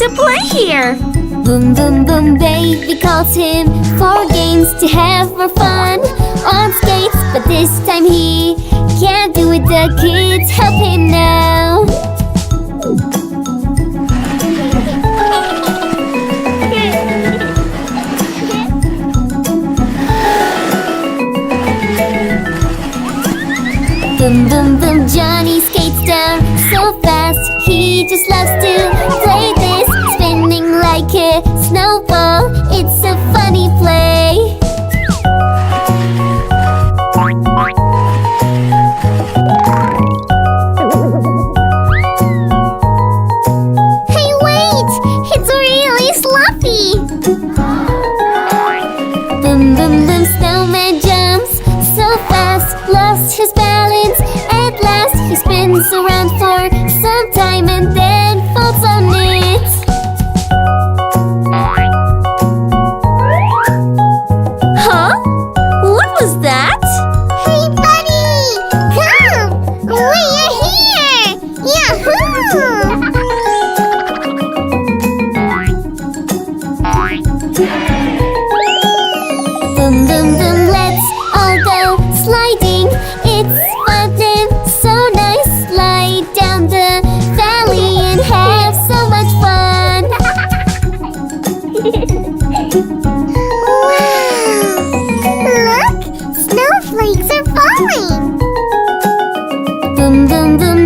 to play here. Boom, boom, boom, baby calls him for games to have more fun on skates, but this time he can't do it. The kids help him now. Boom, boom, boom, Johnny skates down so fast. He just loves to play this, spinning like a snowball. It's a funny play. Hey, wait! It's really sloppy! Boom, boom, boom, Snowman jumps so fast, lost his balance. At last, he spins around for some time and then falls on it. Huh? What was that? Hey, buddy! Come! We're here! Yahoo! Boom, boom, boom, let's all go sliding. It's fun and so nice. Slide down the valley and have so much fun. Wow! Look! Snowflakes are falling! Boom, boom, boom,